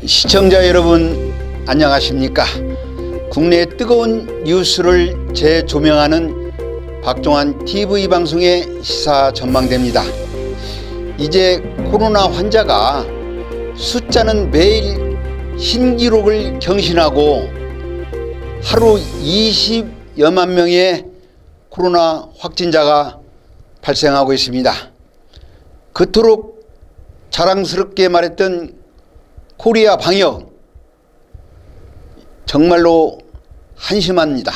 시청자 여러분 안녕하십니까? 국내의 뜨거운 뉴스를 재조명하는 박종환 TV 방송의 시사 전망대입니다. 이제 코로나 환자가 숫자는 매일 신기록을 경신하고 하루 20여만 명의 코로나 확진자가 발생하고 있습니다. 그토록 자랑스럽게 말했던 코리아 방역, 정말로 한심합니다.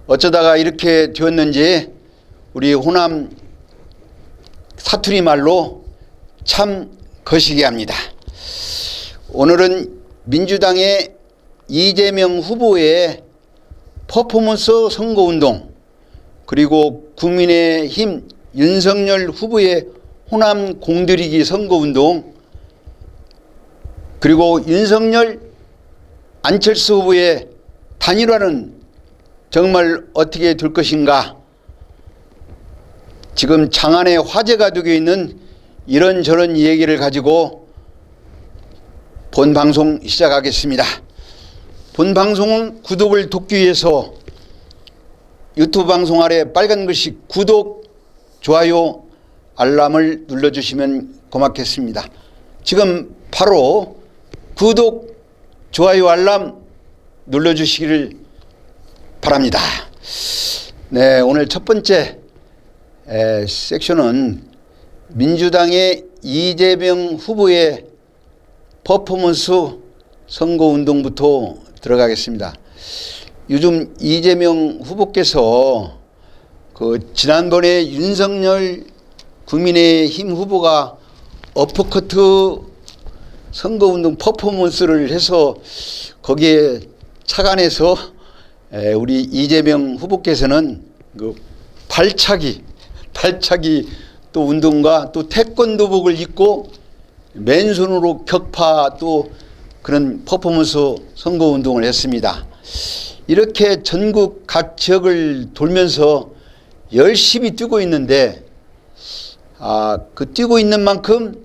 어쩌다가 이렇게 되었는지 우리 호남 사투리 말로 참 거시기 합니다. 오늘은 민주당의 이재명 후보의 퍼포먼스 선거운동, 그리고 국민의힘 윤석열 후보의 호남 공들이기 선거운동, 그리고 윤석열 안철수 후보의 단일화는 정말 어떻게 될 것인가, 지금 장안에 화제가 되고 있는 이런저런 얘기를 가지고 본 방송 시작하겠습니다. 본 방송은 구독을 돕기 위해서 유튜브 방송 아래 빨간 글씨 구독, 좋아요, 알람을 눌러주시면 고맙겠습니다. 지금 바로 구독, 좋아요, 알람 눌러주시기를 바랍니다. 네, 오늘 첫 번째 섹션은 민주당의 이재명 후보의 퍼포먼스 선거운동부터 들어가겠습니다. 요즘 이재명 후보께서 지난번에 윤석열 국민의힘 후보가 어퍼커트 선거운동 퍼포먼스를 해서 거기에 착안해서 우리 이재명 후보께서는 발차기 또 운동과 또 태권도복을 입고 맨손으로 격파 또 그런 퍼포먼스 선거운동을 했습니다. 이렇게 전국 각 지역을 돌면서 열심히 뛰고 있는데 그 뛰고 있는 만큼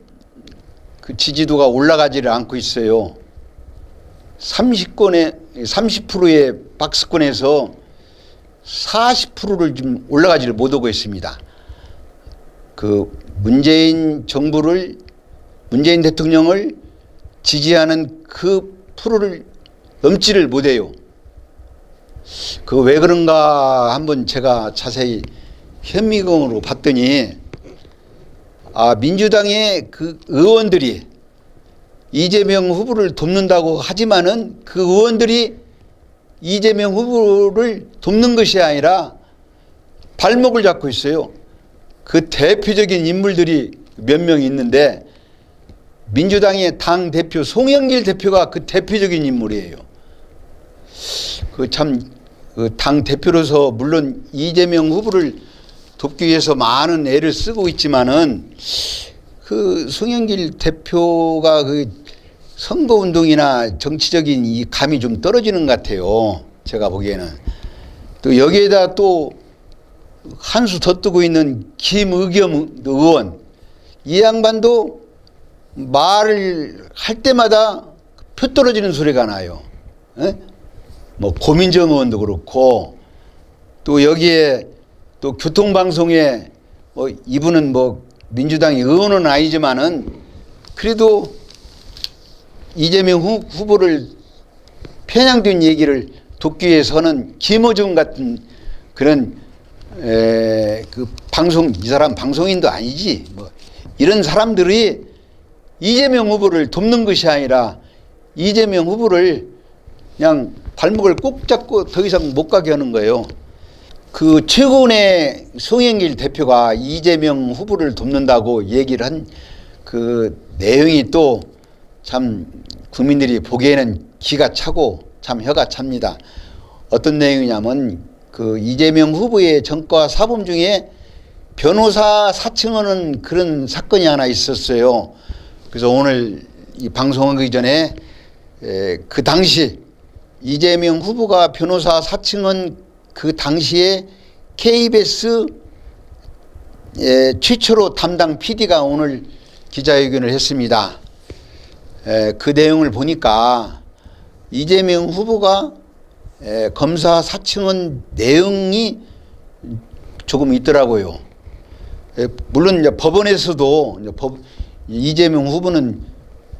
그 지지도가 올라가지를 않고 있어요. 30%의 박스권에서 40%를 좀 올라가지를 못하고 있습니다. 문재인 대통령을 지지하는 그 프로를 넘지를 못해요. 왜 그런가 한번 제가 자세히 현미경으로 봤더니 민주당의 그 의원들이 이재명 후보를 돕는다고 하지만은 그 의원들이 이재명 후보를 돕는 것이 아니라 발목을 잡고 있어요. 그 대표적인 인물들이 몇 명 있는데 민주당의 당 대표 송영길 대표가 그 대표적인 인물이에요. 당 대표로서 물론 이재명 후보를 돕기 위해서 많은 애를 쓰고 있지만은 송영길 대표가 선거운동이나 정치적인 이 감이 좀 떨어지는 것 같아요. 제가 보기에는. 또 여기에다 또 한 수 더 뜨고 있는 김의겸 의원, 이 양반도 말을 할 때마다 표 떨어지는 소리가 나요. 고민정 의원도 그렇고, 또 여기에 또 교통방송에 이분은 민주당의 의원은 아니지만은 그래도 이재명 후보를 편향된 얘기를 돕기 위해서는 김어준 같은 그런 방송, 이 사람 방송인도 아니지 이런 사람들이 이재명 후보를 돕는 것이 아니라 이재명 후보를 그냥 발목을 꼭 잡고 더 이상 못 가게 하는 거예요. 최고원의 송영길 대표가 이재명 후보를 돕는다고 얘기를 한 그 내용이 또 참 국민들이 보기에는 기가 차고 참 혀가 찹니다. 어떤 내용이냐면 이재명 후보의 전과 사범 중에 변호사 사칭하는 그런 사건이 하나 있었어요. 그래서 오늘 이 방송하기 전에 그 당시 이재명 후보가 변호사 사칭한 그 당시에 KBS 최초로 담당 PD가 오늘 기자회견을 했습니다. 그 내용을 보니까 이재명 후보가 검사 사칭한 내용이 조금 있더라고요. 물론 이제 법원에서도 이재명 후보는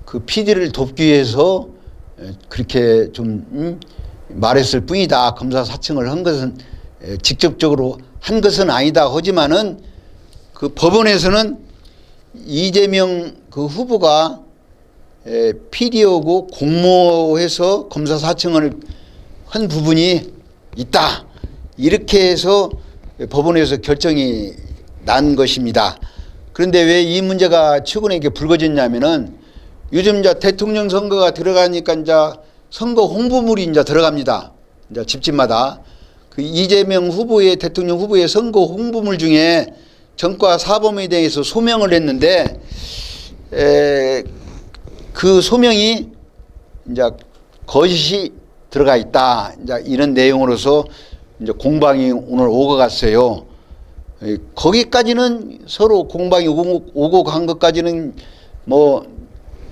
그 PD를 돕기 위해서 그렇게 좀 말했을 뿐이다. 검사 사칭을 한 것은 직접적으로 한 것은 아니다. 하지만은 그 법원에서는 이재명 그 후보가 PD하고 공모해서 검사 사칭을 한 부분이 있다. 이렇게 해서 법원에서 결정이 난 것입니다. 그런데 왜 이 문제가 최근에 이렇게 불거졌냐면은 요즘 이제 대통령 선거가 들어가니까 이제 선거 홍보물이 이제 들어갑니다. 이제 집집마다 그 이재명 후보의 대통령 후보의 선거 홍보물 중에 전과 사범에 대해서 소명을 했는데 그 소명이 이제 거짓이 들어가 있다. 이제 이런 내용으로서 이제 공방이 오늘 오고 갔어요. 거기까지는 서로 공방이 오고 간 것까지는 뭐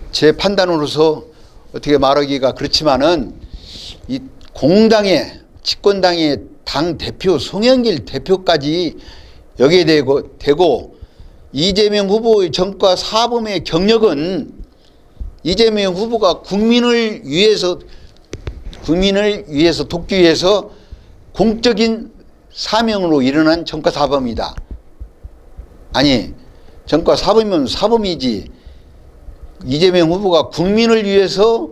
제 판단으로서 어떻게 말하기가 그렇지만은 이 공당의 집권당의 당 대표 송영길 대표까지 여기에 되고 이재명 후보의 전과 사범의 경력은 이재명 후보가 국민을 위해서 돕기 위해서 공적인 사명으로 일어난 전과 사범이다. 아니, 전과 사범이면 사범이지. 이재명 후보가 국민을 위해서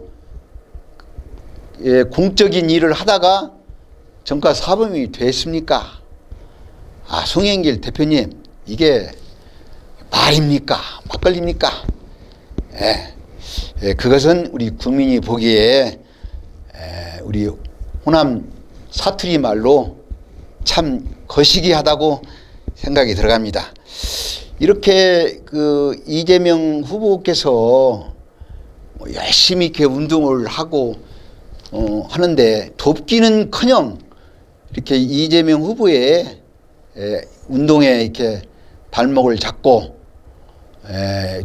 공적인 일을 하다가 전과 사범이 됐습니까? 아, 송영길 대표님, 이게 말입니까? 막걸리입니까? 그것은 우리 국민이 보기에 우리 호남 사투리 말로 참 거시기하다고 생각이 들어갑니다. 이렇게 그 이재명 후보께서 열심히 이렇게 운동을 하고 하는데 돕기는커녕 이렇게 이재명 후보의 운동에 이렇게 발목을 잡고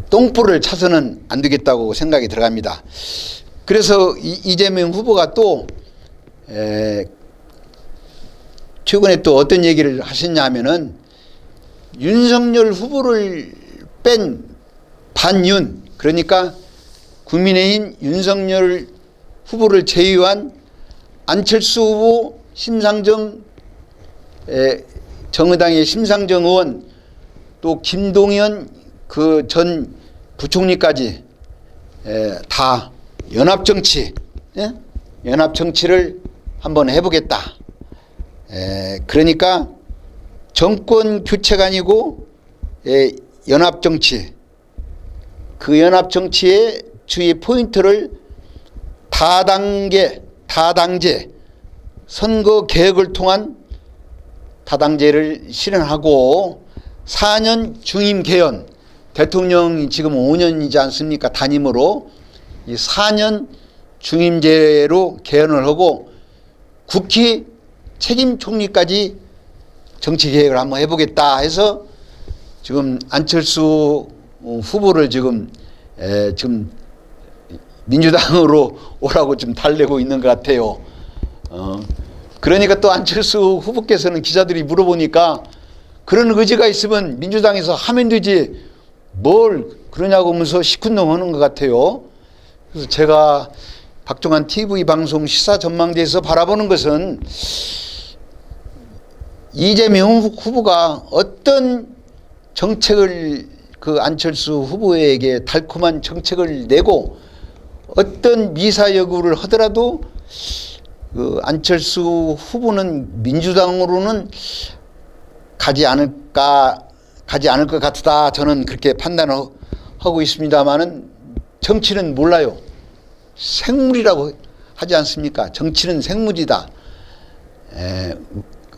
똥불을 차서는 안 되겠다고 생각이 들어갑니다. 그래서 이재명 후보가 또 최근에 또 어떤 얘기를 하셨냐 하면은 윤석열 후보를 뺀 반윤, 그러니까 국민의힘 윤석열 후보를 제외한 안철수 후보, 심상정 정의당의 심상정 의원, 또 김동연 그 전 부총리까지 다 연합정치, 연합정치를 한번 해보겠다. 그러니까 정권 교체가 아니고 연합정치, 그 연합정치의 주의 포인트를 다당제 선거 개혁을 통한 다당제를 실현하고 4년 중임 개헌, 대통령이 지금 5년이지 않습니까? 단임으로 이 4년 중임제로 개헌을 하고 국회 책임 총리까지 정치 개혁을 한번 해보겠다 해서 지금 안철수 후보를 지금 민주당으로 오라고 좀 달래고 있는 것 같아요. 그러니까 또 안철수 후보께서는 기자들이 물어보니까 그런 의지가 있으면 민주당에서 하면 되지 뭘 그러냐고 하면서 시큰둥하는 것 같아요. 그래서 제가 박종환 TV 방송 시사 전망대에서 바라보는 것은 이재명 후보가 어떤 정책을 그 안철수 후보에게 달콤한 정책을 내고 어떤 미사여구를 하더라도 그 안철수 후보는 민주당으로는 가지 않을 것 같다. 저는 그렇게 판단을 하고 있습니다만은 정치는 몰라요. 생물이라고 하지 않습니까? 정치는 생물이다.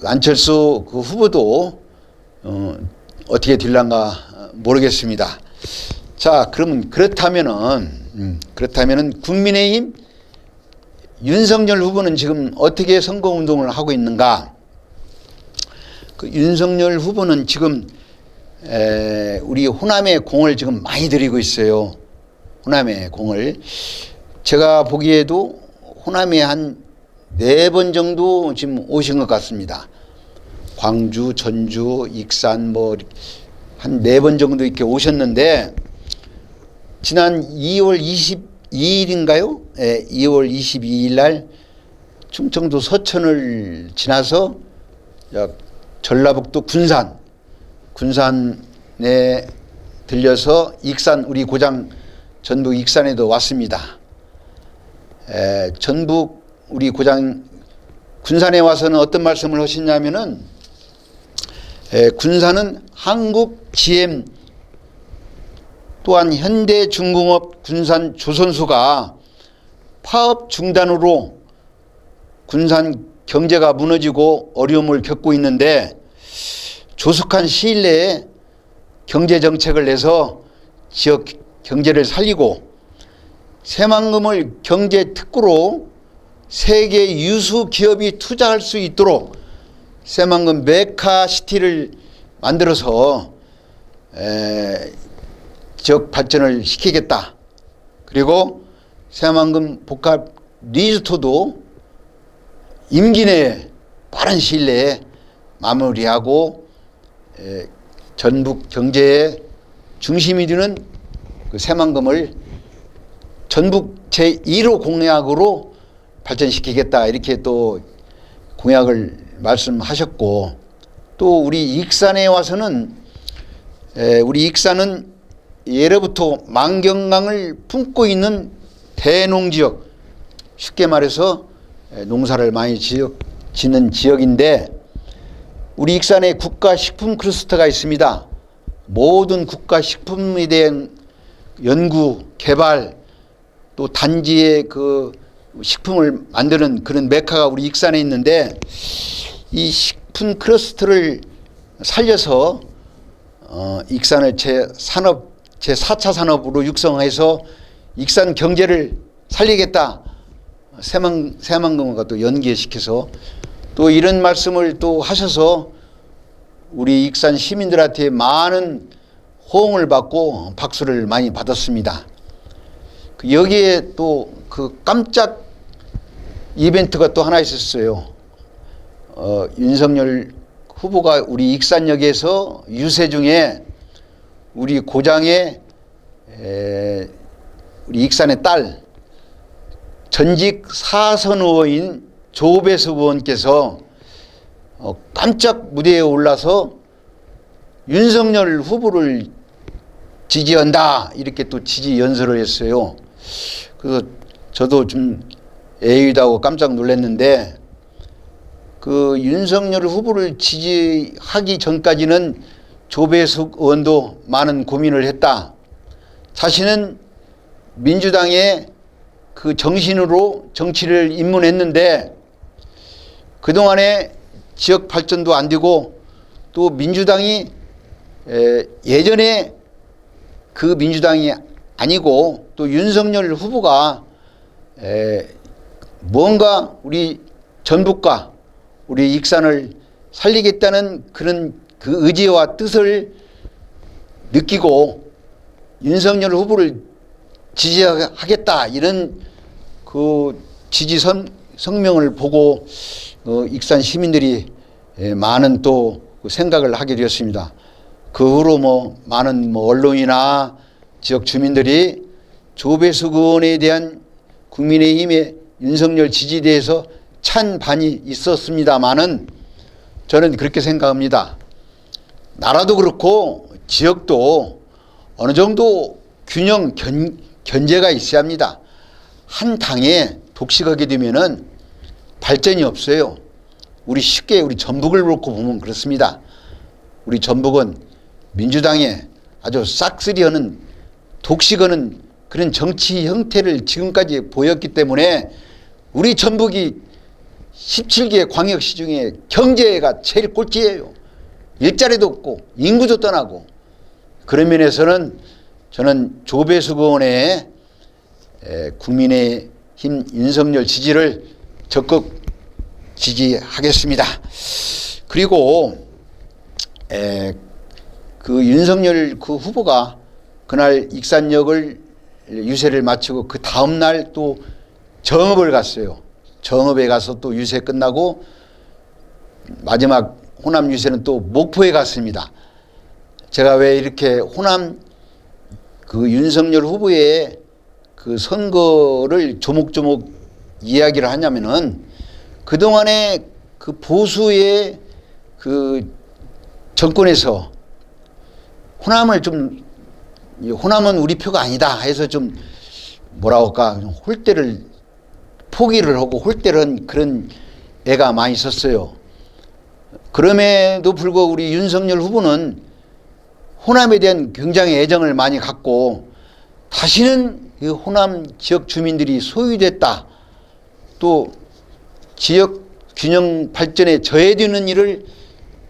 안철수 그 후보도 어떻게 될란가 모르겠습니다. 자, 그러면 그렇다면은 국민의힘 윤석열 후보는 지금 어떻게 선거운동을 하고 있는가? 그 윤석열 후보는 지금 우리 호남에 공을 지금 많이 들이고 있어요. 호남의 공을. 제가 보기에도 호남에 한 4번 정도 지금 오신 것 같습니다. 광주, 전주, 익산 뭐 한 4번 정도 이렇게 오셨는데, 지난 2월 22일인가요? 네, 2월 22일 날 충청도 서천을 지나서 전라북도 군산에 들려서 익산, 우리 고장 전북 익산에도 왔습니다. 전북 우리 고장 군산에 와서는 어떤 말씀을 하셨냐면은, 군산은 한국 GM 또한 현대중공업 군산 조선소가 파업 중단으로 군산 경제가 무너지고 어려움을 겪고 있는데, 조속한 시일 내에 경제정책을 내서 지역 경제를 살리고 새만금을 경제특구로 세계 유수 기업이 투자할 수 있도록 새만금 메카시티를 만들어서 지역 발전을 시키겠다. 그리고 새만금 복합 리조트도 임기 내에 빠른 시일 내에 마무리하고 전북 경제의 중심이 되는 그 새만금을 전북 제1호 공약으로 발전시키겠다, 이렇게 또 공약을 말씀하셨고, 또 우리 익산에 와서는 우리 익산은 예로부터 만경강을 품고 있는 대농지역, 쉽게 말해서 농사를 많이 짓는 지역인데, 우리 익산에 국가식품 클러스터가 있습니다. 모든 국가식품에 대한 연구, 개발, 또 단지의 그 식품을 만드는 그런 메카가 우리 익산에 있는데, 이 식품 클러스터를 살려서 익산을 제4차 산업으로 육성해서 익산 경제를 살리겠다. 새만금과 또 연계시켜서 또 이런 말씀을 또 하셔서 우리 익산 시민들한테 많은 호응을 받고 박수를 많이 받았습니다. 여기에 또 그 깜짝 이벤트가 또 하나 있었어요. 윤석열 후보가 우리 익산역에서 유세 중에 우리 고장의 우리 익산의 딸 전직 사선 의원인 조배석 의원께서 깜짝 무대에 올라서 윤석열 후보를 지지한다, 이렇게 또 지지 연설을 했어요. 그래서 저도 좀 애의다고 깜짝 놀랐는데, 그 윤석열 후보를 지지하기 전까지는 조배석 의원도 많은 고민을 했다. 자신은 민주당의 그 정신으로 정치를 입문했는데 그동안에 지역 발전도 안 되고, 또 민주당이 예전에 그 민주당이 아니고 또 윤석열 후보가 뭔가 우리 전북과 우리 익산을 살리겠다는 그런 그 의지와 뜻을 느끼고 윤석열 후보를 지지하겠다, 이런 그 지지 성명을 보고 익산 시민들이 많은 또 생각을 하게 되었습니다. 그 후로 많은 언론이나 지역 주민들이 조배석 의원에 대한 국민의힘의 윤석열 지지에 대해서 찬반이 있었습니다만은, 저는 그렇게 생각합니다. 나라도 그렇고 지역도 어느 정도 균형 견제가 있어야 합니다. 한 당에 독식하게 되면은 발전이 없어요. 우리 전북을 놓고 보면 그렇습니다. 우리 전북은 민주당에 아주 싹쓸이하는 독식하는 그런 정치 형태를 지금까지 보였기 때문에 우리 전북이 17개 광역시 중에 경제가 제일 꼴찌예요. 일자리도 없고 인구도 떠나고. 그런 면에서는 저는 조배석 의원의 국민의힘 윤석열 지지를 적극 지지하겠습니다. 그리고 그 윤석열 그 후보가 그날 익산역을 유세를 마치고 그 다음날 또 정읍을 갔어요. 정읍에 가서 또 유세 끝나고 마지막 호남 유세는 또 목포에 갔습니다. 제가 왜 이렇게 호남 그 윤석열 후보의 그 선거를 조목조목 이야기를 하냐면은 그동안에 그 보수의 그 정권에서 호남은 우리 표가 아니다 해서 좀 뭐라고 할까 홀대를 포기를 하고 홀대를 한 그런 애가 많이 있었어요. 그럼에도 불구하고 우리 윤석열 후보는 호남에 대한 굉장히 애정을 많이 갖고 다시는 이 호남 지역 주민들이 소유됐다, 또 지역 균형 발전에 저해되는 일을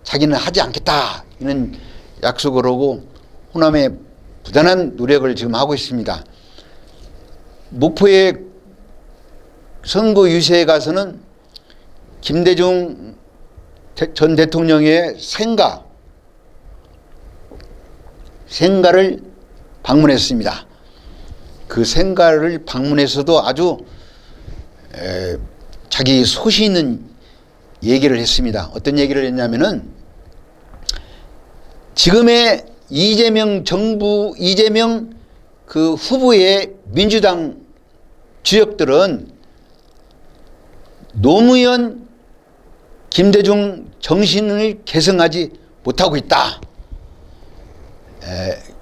자기는 하지 않겠다 이런 약속을 하고 호남에 부단한 노력을 지금 하고 있습니다. 목포의 선거 유세에 가서는 김대중 전 대통령의 생가를 방문했습니다. 그 생가를 방문해서도 아주 자기 소신 있는 얘기를 했습니다. 어떤 얘기를 했냐면은 지금의 이재명 그 후보의 민주당 주역들은 노무현 김대중 정신을 계승하지 못하고 있다.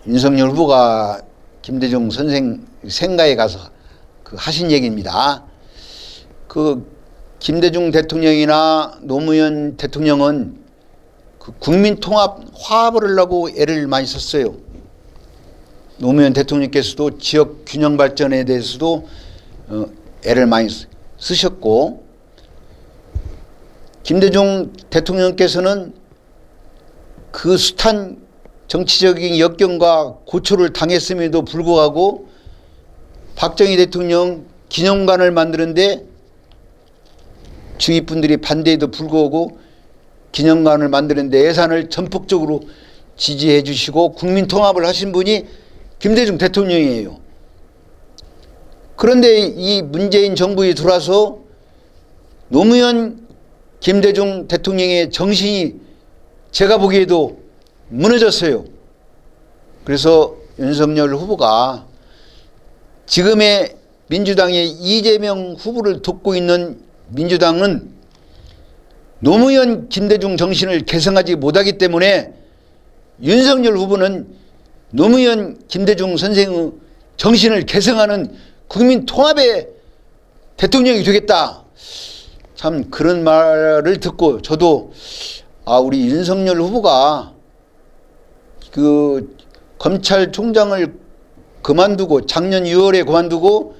윤석열 후보가 김대중 선생 생가에 가서 그 하신 얘기입니다. 그 김대중 대통령이나 노무현 대통령은 그 국민 통합 화합을 하려고 애를 많이 썼어요. 노무현 대통령께서도 지역 균형 발전에 대해서도 애를 많이 쓰셨고, 김대중 대통령께서는 그 숱한 정치적인 역경과 고초를 당했음에도 불구하고 박정희 대통령 기념관을 만드는데 주위 분들이 반대에도 불구하고 기념관을 만드는데 예산을 전폭적으로 지지해 주시고 국민 통합을 하신 분이 김대중 대통령이에요. 그런데 이 문재인 정부에 들어와서 노무현 김대중 대통령의 정신이 제가 보기에도 무너졌어요. 그래서 윤석열 후보가 지금의 민주당의 이재명 후보를 돕고 있는 민주당은 노무현 김대중 정신을 계승하지 못하기 때문에 윤석열 후보는 노무현 김대중 선생의 정신을 계승하는 국민 통합의 대통령이 되겠다. 참 그런 말을 듣고 저도 우리 윤석열 후보가 그 검찰총장을 그만두고 작년 6월에 그만두고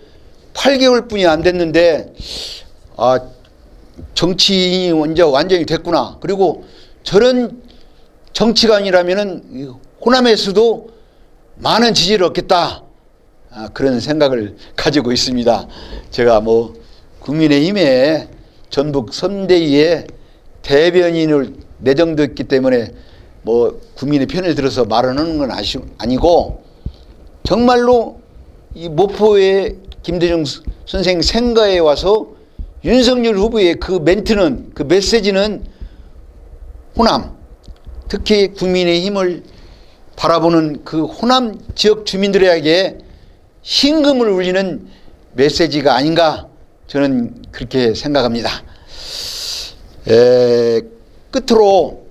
8개월뿐이 안 됐는데 정치인이 이제 완전히 됐구나. 그리고 저런 정치관이라면은 호남에서도 많은 지지를 얻겠다. 그런 생각을 가지고 있습니다. 제가 국민의힘에 전북 선대위에 대변인을 내정됐기 때문에 국민의 편을 들어서 말하는 건 아니고 정말로 이 목포의 김대중 선생 생가에 와서 윤석열 후보의 그 멘트는, 그 메시지는 호남, 특히 국민의힘을 바라보는 그 호남 지역 주민들에게 심금을 울리는 메시지가 아닌가 저는 그렇게 생각합니다. 끝으로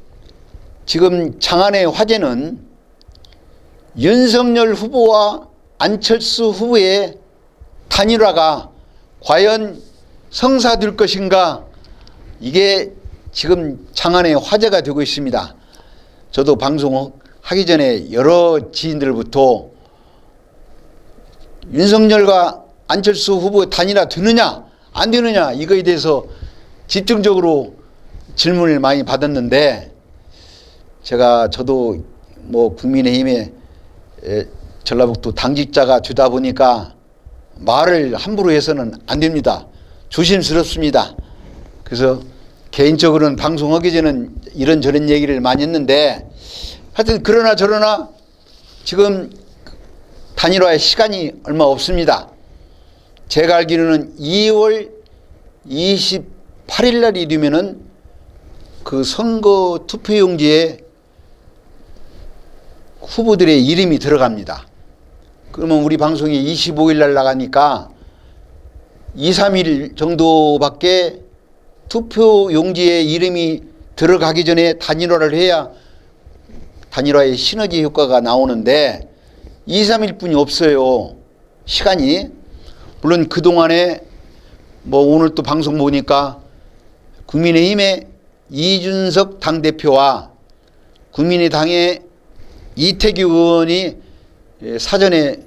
지금 장안의 화제는 윤석열 후보와 안철수 후보의 단일화가 과연 성사될 것인가, 이게 지금 장안의 화제가 되고 있습니다. 저도 방송하기 전에 여러 지인들부터 윤석열과 안철수 후보 단일화 되느냐 안 되느냐 이거에 대해서 집중적으로 질문을 많이 받았는데, 저도 국민의힘에 전라북도 당직자가 되다 보니까 말을 함부로 해서는 안 됩니다. 조심스럽습니다. 그래서 개인적으로는 방송하기 전에는 이런저런 얘기를 많이 했는데, 하여튼 그러나 저러나 지금 단일화의 시간이 얼마 없습니다. 제가 알기로는 2월 28일 날이 되면은 그 선거 투표용지에 후보들의 이름이 들어갑니다. 그러면 우리 방송이 25일 날 나가니까 2, 3일 정도밖에 투표용지에 이름이 들어가기 전에 단일화를 해야 단일화의 시너지 효과가 나오는데 2, 3일뿐이 없어요. 시간이. 물론 그동안에 뭐 오늘 또 방송 보니까 국민의힘의 이준석 당대표와 국민의당의 이태규 의원이 사전에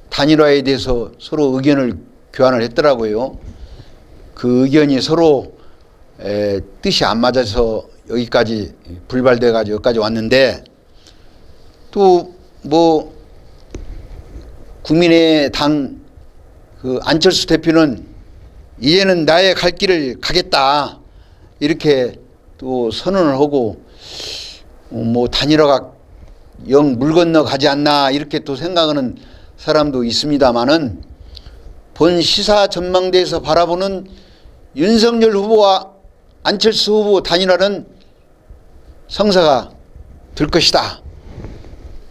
단일화에 대해서 서로 의견을 교환을 했더라고요. 그 의견이 서로 뜻이 안 맞아서 여기까지 불발돼 가지고 여기까지 왔는데, 또 뭐 국민의당 그 안철수 대표는 이제는 나의 갈 길을 가겠다 이렇게 또 선언을 하고, 뭐 단일화가 영 물 건너 가지 않나 이렇게 또 생각하는 사람도 있습니다만은, 본 시사 전망대에서 바라보는 윤석열 후보와 안철수 후보 단일화는 성사가 될 것이다.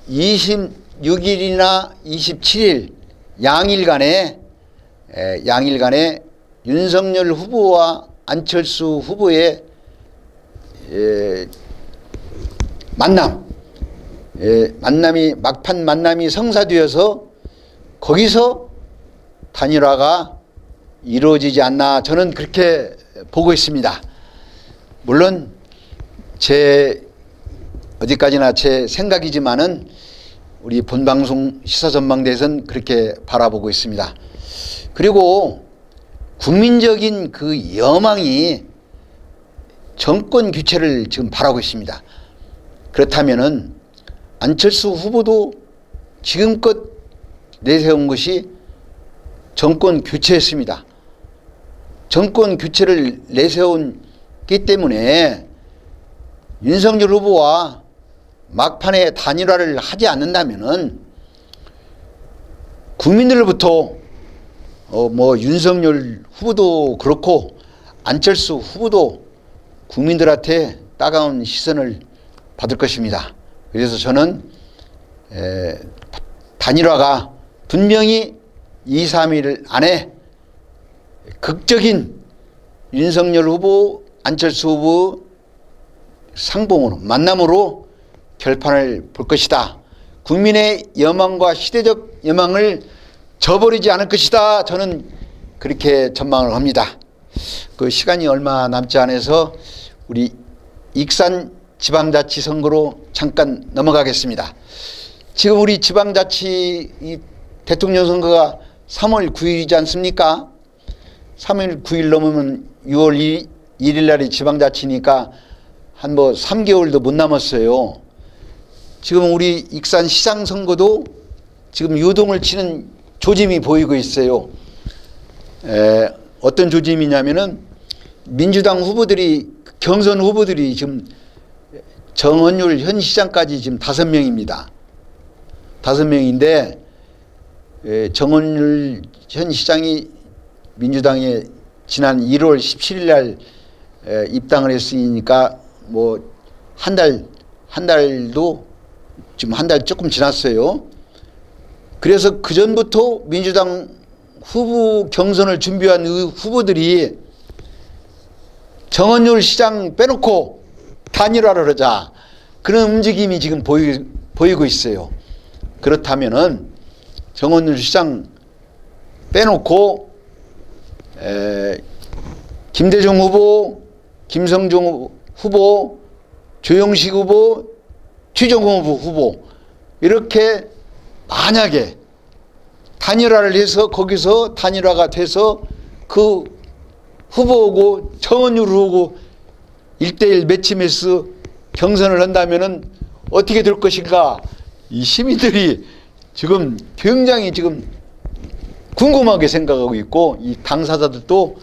26일이나 27일 양일간에 윤석열 후보와 안철수 후보의 막판 만남이 성사되어서 거기서 단일화가 이루어지지 않나, 저는 그렇게 보고 있습니다. 물론 어디까지나 제 생각이지만은 우리 본방송 시사전망대에서는 그렇게 바라보고 있습니다. 그리고 국민적인 그 여망이 정권 교체를 지금 바라고 있습니다. 그렇다면은 안철수 후보도 지금껏 내세운 것이 정권 교체였습니다. 정권 교체를 내세웠기 때문에 윤석열 후보와 막판에 단일화를 하지 않는다면은 국민들로부터 뭐 윤석열 후보도 그렇고 안철수 후보도 국민들한테 따가운 시선을 받을 것입니다. 그래서 저는 단일화가 분명히 2, 3일 안에 극적인 윤석열 후보, 안철수 후보 상봉으로, 만남으로 결판을 볼 것이다. 국민의 여망과 시대적 여망을 저버리지 않을 것이다. 저는 그렇게 전망을 합니다. 그 시간이 얼마 남지 않아서 우리 익산 지방자치 선거로 잠깐 넘어가겠습니다. 지금 우리 지방자치 대통령 선거가 3월 9일이지 않습니까? 3월 9일 넘으면 6월 1일 날이 지방자치니까 한 3개월도 못 남았어요. 지금 우리 익산 시장 선거도 지금 유동을 치는 조짐이 보이고 있어요. 어떤 조짐이냐면은 민주당 후보들이, 경선 후보들이 지금 정원율 현 시장까지 지금 5명입니다. 5명인데 정원율 현 시장이 민주당에 지난 1월 17일 날 입당을 했으니까 뭐 한 달도 지금 한 달 조금 지났어요. 그래서 그 전부터 민주당 후보 경선을 준비한 후보들이 정원율 시장 빼놓고 단일화를 하자, 그런 움직임이 지금 보이고 있어요. 그렇다면은 정원율 시장 빼놓고 김대중 후보, 김성중 후보, 조영식 후보, 최종호 후보 이렇게 만약에 단일화를 해서 거기서 단일화가 돼서 그 후보하고 정원율 후보하고 1대1 매치매스 경선을 한다면은 어떻게 될 것인가, 이 시민들이 지금 굉장히 지금 궁금하게 생각하고 있고, 이 당사자들도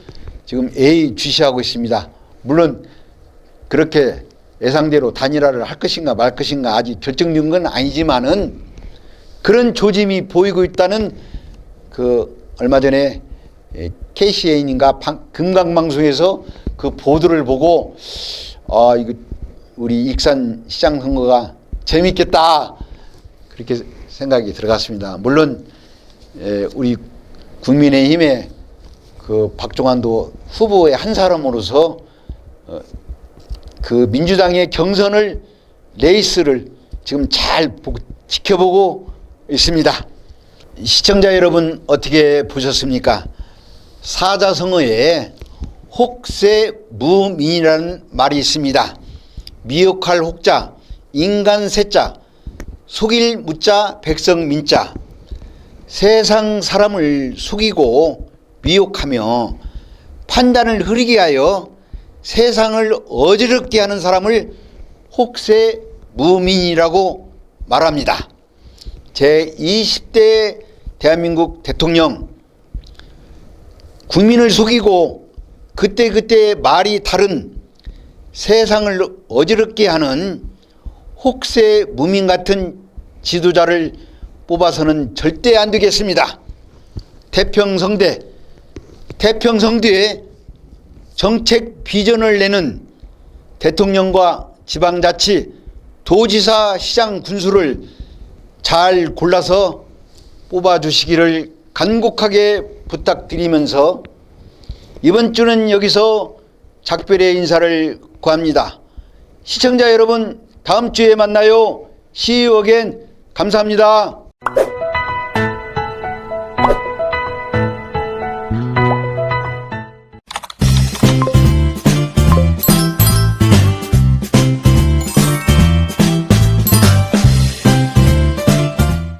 지금 예의주시하고 있습니다. 물론 그렇게 예상대로 단일화를 할 것인가 말 것인가 아직 결정된 건 아니지만은 그런 조짐이 보이고 있다는 그 얼마 전에 KCN인가 금강방송에서 그 보도를 보고 이거 우리 익산 시장 선거가 재밌겠다 그렇게 생각이 들어갔습니다. 물론 우리 국민의힘의 그 박종환도 후보의 한 사람으로서 그 민주당의 경선을 레이스를 지금 잘 지켜보고 있습니다. 시청자 여러분 어떻게 보셨습니까? 사자성어에 혹세무민이라는 말이 있습니다. 미혹할 혹자, 인간세자, 속일 무자, 백성민자. 세상 사람을 속이고 미혹하며 판단을 흐리게 하여 세상을 어지럽게 하는 사람을 혹세무민이라고 말합니다. 제20대 대한민국 대통령, 국민을 속이고 그때그때 말이 다른 세상을 어지럽게 하는 혹세무민 같은 지도자를 뽑아서는 절대 안 되겠습니다. 태평성대에 정책 비전을 내는 대통령과 지방자치, 도지사, 시장, 군수를 잘 골라서 뽑아주시기를 간곡하게 부탁드리면서 이번 주는 여기서 작별의 인사를 구합니다. 시청자 여러분, 다음 주에 만나요. See you again. 감사합니다.